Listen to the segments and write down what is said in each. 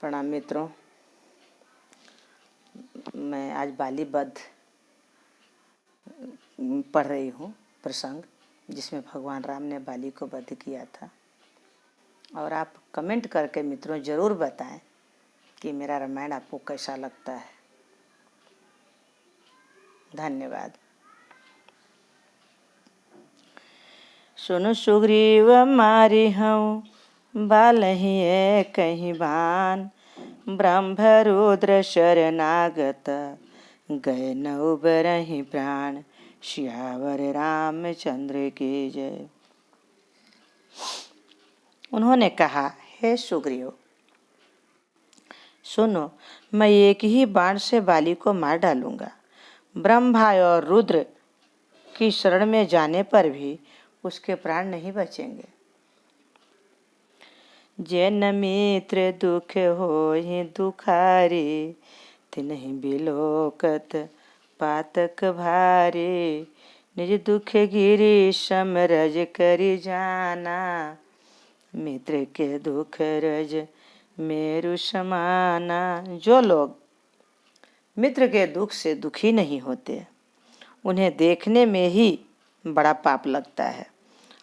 प्रणाम मित्रों। मैं आज बाली वध पढ़ रही हूँ, प्रसंग जिसमें भगवान राम ने बाली को वध किया था। और आप कमेंट करके मित्रों ज़रूर बताएं कि मेरा रामायण आपको कैसा लगता है। धन्यवाद। सुनो सुग्रीव मारी हूँ बालहि कहीं बान, ब्रह्म रुद्र शरणागत गए न उबरहि प्राण, सियावर रामचंद्र की जय। उन्होंने कहा, हे सुग्रीव सुनो, मैं एक ही बाण से बाली को मार डालूंगा। ब्रह्मा और रुद्र की शरण में जाने पर भी उसके प्राण नहीं बचेंगे। जैन मित्र दुख होहि दुखारी, तिन्हि बिलोकत पातक भारी, निज दुख गिरि समरज करि जाना, मित्र के दुख रज मेरु समाना। जो लोग मित्र के दुख से दुखी नहीं होते, उन्हें देखने में ही बड़ा पाप लगता है।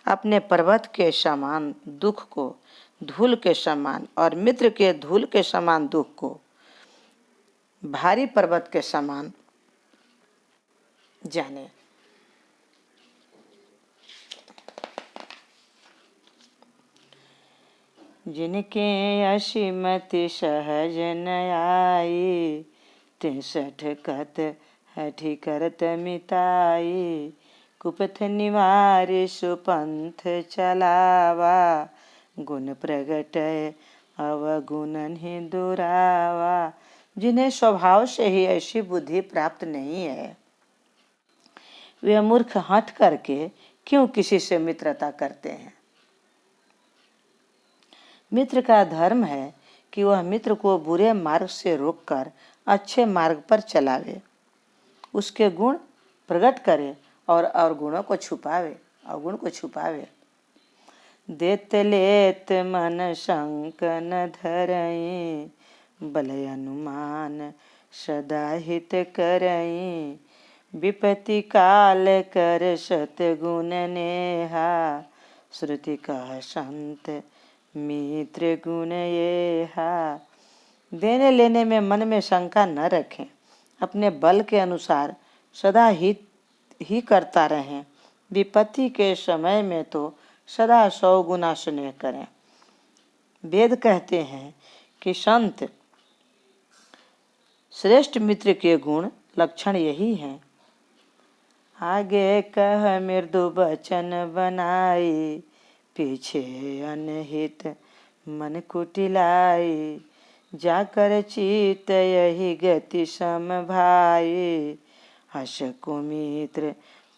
अपने पर्वत के समान दुख को धूल के समान और मित्र के धूल के समान दुख को भारी पर्वत के समान जाने। जिनके असीमति सहज न आई, 63 कत हठि करत मिताई, कुपथ निवारि सुपंथ चलावा, गुण प्रगटय अवगुणन ही दुरावा। जिन्हें स्वभाव से ही ऐसी बुद्धि प्राप्त नहीं है, वे मूर्ख हठ करके क्यों किसी से मित्रता करते हैं। मित्र का धर्म है कि वह मित्र को बुरे मार्ग से रोककर अच्छे मार्ग पर चलावे, उसके गुण प्रकट करे और अवगुणों को छुपावे, अवगुण को छुपावे। देत लेत मन शंक न धरई, बलय अनुमान सदा हित करई, विपत्ति काल कर सतगुण नेहा, श्रुति कह संत मित्र गुण येहा। देने लेने में मन में शंका न रखें, अपने बल के अनुसार सदा हित ही करता रहें, विपत्ति के समय में तो सदा 100 गुना स्नेह करें। वेद कहते हैं कि संत श्रेष्ठ मित्र के गुण लक्षण यही हैं। आगे कह मृदु वचन बनाई, पीछे अनहित मन कुटिलाई, जाकर चित यही गति सम भाई, हस कुमित्र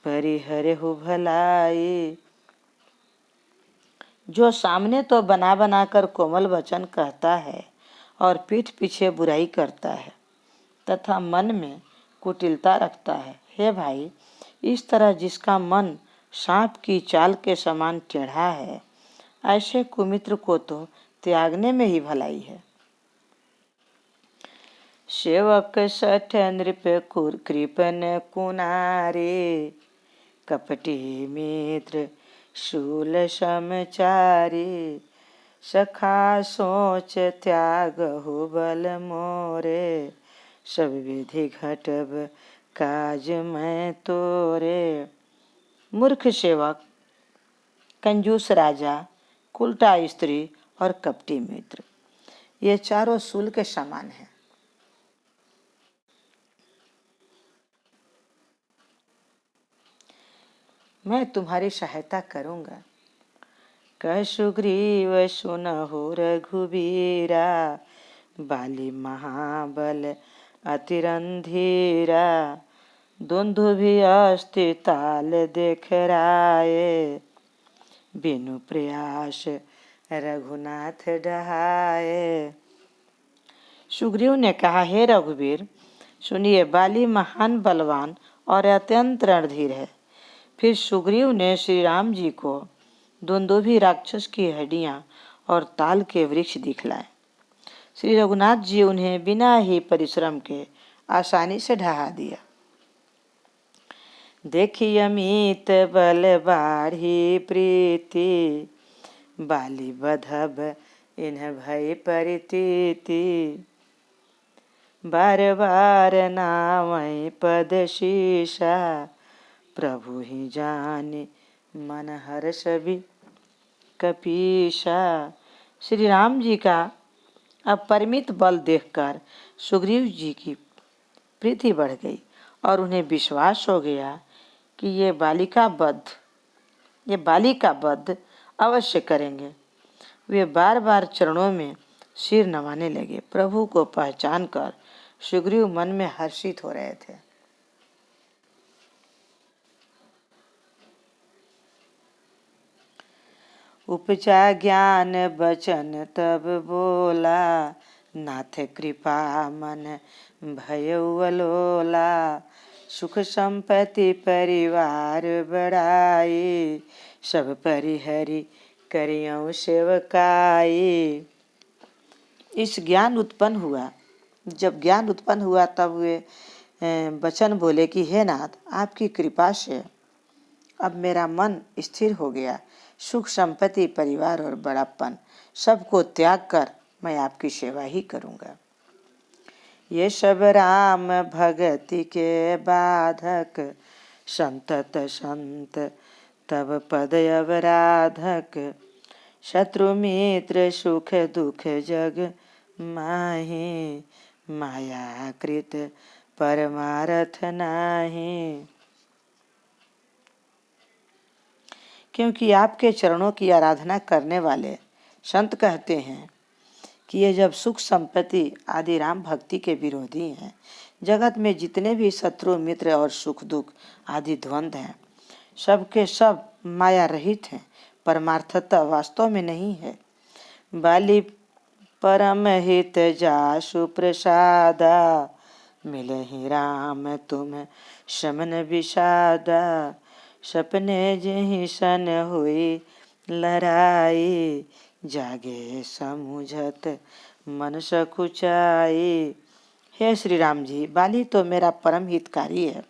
परिहरहु भलाई। जो सामने तो बना बना कर कोमल वचन कहता है और पीठ पीछे बुराई करता है तथा मन में कुटिलता रखता है, हे भाई, इस तरह जिसका मन सांप की चाल के समान टेढ़ा है, ऐसे कुमित्र को तो त्यागने में ही भलाई है। सेवक सठ नृप कृपन कुनारे, कपटी मित्र शूल समचारी, सखा सोच त्याग हो बल मोरे, सब विधि घटब काज मैं तोरे। मूर्ख सेवक, कंजूस राजा, उल्टा स्त्री और कपटी मित्र, ये चारों शूल के समान हैं। मैं तुम्हारी सहायता करूंगा। कह सुग्रीव सुनहु रघुबीरा, बाली महाबल अतिरंधीरा, दुंदुभि अस्ति ताल देखराये, बिनु प्रयास रघुनाथ डहाए। सुग्रीव ने कहा, हे रघुवीर सुनिए, बाली महान बलवान और अत्यंत रणधीर है। फिर सुग्रीव ने श्री राम जी को दुंदुभि राक्षस की हड्डियां और ताल के वृक्ष दिखलाए। श्री रघुनाथ जी उन्हें बिना ही परिश्रम के आसानी से ढहा दिया। देखी अमित बल बाढ़ी प्रीति, बाली बधब इन्ह भय परितीति। बार बार नावै पद शीशा, प्रभु ही जाने मन हर्ष भी कपीशा। श्री राम जी का अपरिमित बल देखकर सुग्रीव जी की प्रीति बढ़ गई और उन्हें विश्वास हो गया कि ये बालिका वध अवश्य करेंगे। वे बार बार चरणों में सिर नवाने लगे। प्रभु को पहचान कर सुग्रीव मन में हर्षित हो रहे थे। उपजा ज्ञान बचन तब बोला, नाथ कृपा मन भयउलोला। सुख संपत्ति परिवार बढ़ाई, सब परिहरि करियौ सेवकाई। इस ज्ञान उत्पन्न हुआ जब ज्ञान उत्पन्न हुआ तब वे वचन बोले कि हे नाथ, आपकी कृपा से अब मेरा मन स्थिर हो गया। सुख संपत्ति परिवार और बड़प्पन सबको त्याग कर मैं आपकी सेवा ही करूँगा। ये सब राम भगति के बाधक, संतत संत तब पद अवराधक। शत्रु मित्र सुख दुख जग माही, माया कृत परमारथ नाही। क्योंकि आपके चरणों की आराधना करने वाले संत कहते हैं कि ये जब सुख संपत्ति आदि राम भक्ति के विरोधी हैं, जगत में जितने भी शत्रु मित्र और सुख दुख आदि द्वंद्व हैं, सबके सब माया रहित हैं, परमार्थता वास्तव में नहीं है। बाली परम हित जासु प्रसादा, मिले ही राम तुम शमन विषादा। सपने जहि सन हुई लड़ाई, जागे समुझत मन सकुचाई। हे श्री राम जी, बाली तो मेरा परम हितकारी है,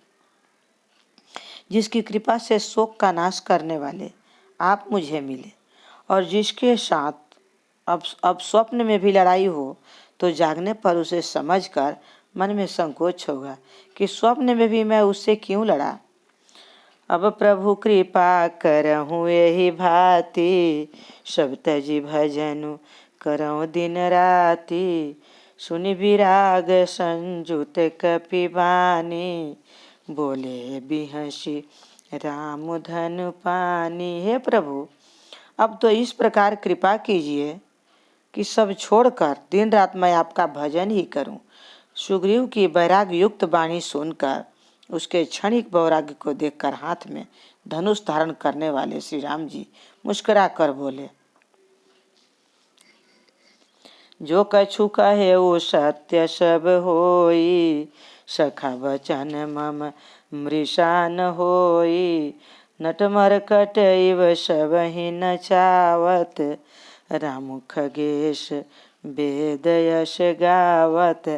जिसकी कृपा से शोक का नाश करने वाले आप मुझे मिले, और जिसके साथ अब स्वप्न में भी लड़ाई हो तो जागने पर उसे समझकर मन में संकोच होगा कि स्वप्न में भी मैं उससे क्यों लड़ा। अब प्रभु कृपा करहूँ यही भांति, सब तजी भजनु करऊँ दिन राति। सुनि विराग संजुत कपिबानी, बोले बिहसी राम धनु पानी। हे प्रभु, अब तो इस प्रकार कृपा कीजिए कि सब छोड़कर दिन रात मैं आपका भजन ही करूं। सुग्रीव की वैराग युक्त वाणी सुनकर उसके क्षणिक वैराग्य को देखकर हाथ में धनुष धारण करने वाले श्री राम जी मुस्कुरा कर बोले, जो कछु कहे वो सत्य सब होई, सखा वचन मम मृषा न होई। नटमरकट इव सब ही नचावत, राम खगेश वेद यश गावत।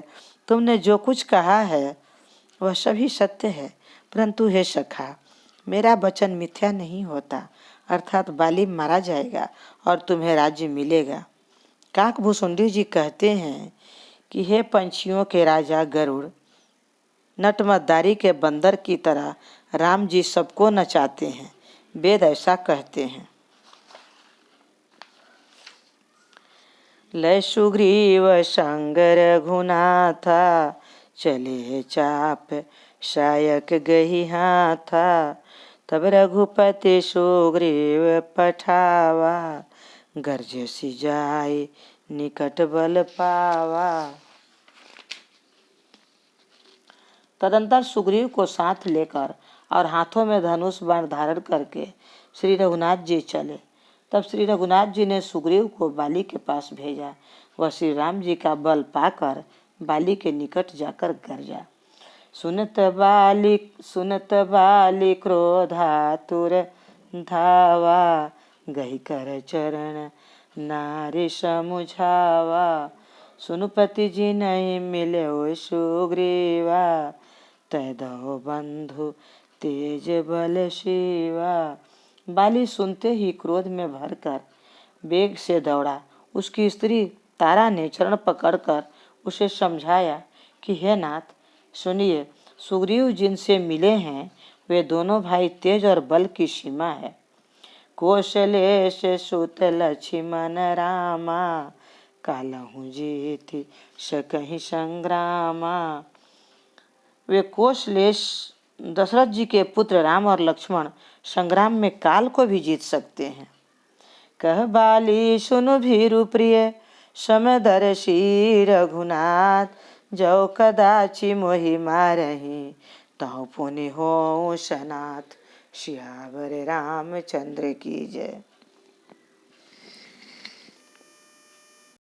तुमने जो कुछ कहा है वह सभी सत्य है, परंतु हे सखा, मेरा वचन मिथ्या नहीं होता, अर्थात बाली मारा जाएगा और तुम्हें राज्य मिलेगा। काकभूषुंडी जी कहते हैं कि हे पंछियों के राजा गरुड़, नटमतदारी के बंदर की तरह राम जी सबको नचाते हैं। वेद ऐसा कहते हैं। लय सुग्रीव संग रघुनाथा, चले चाप शायक गही हाथा। तब रघुपति सुग्रीव पठावा, गर्जसी जाय निकट बल पावा। तदंतर सुग्रीव को साथ लेकर और हाथों में धनुष बाण धारण करके श्री रघुनाथ जी चले। तब श्री रघुनाथ जी ने सुग्रीव को बाली के पास भेजा। वह श्री राम जी का बल पाकर बाली के निकट जाकर गरजा। सुनत बाली क्रोधातुर धावा, गही कर चरण नारी समुझावा। सुनुपति जी नहीं मिले हो सुग्रीवा, तय दहो बंधु तेज बल शिवा। बाली सुनते ही क्रोध में भरकर वेग से दौड़ा। उसकी स्त्री तारा ने चरण पकड़कर उसे समझाया कि हे नाथ सुनिए, सुग्रीव जिनसे मिले हैं वे दोनों भाई तेज और बल की सीमा है। कौशलेश सुत लक्ष्मण रामा, कालहु जीति सकहि संग्रामा। वे कौशलेश दशरथ जी के पुत्र राम और लक्ष्मण संग्राम में काल को भी जीत सकते हैं। कह बाली सुनु भीरु प्रिय, समदर्शी रघुनाथ, जो कदाचि मोहि मारहि, तहु पुनि होऊं सनाथ। सियावर रामचंद्र की जय।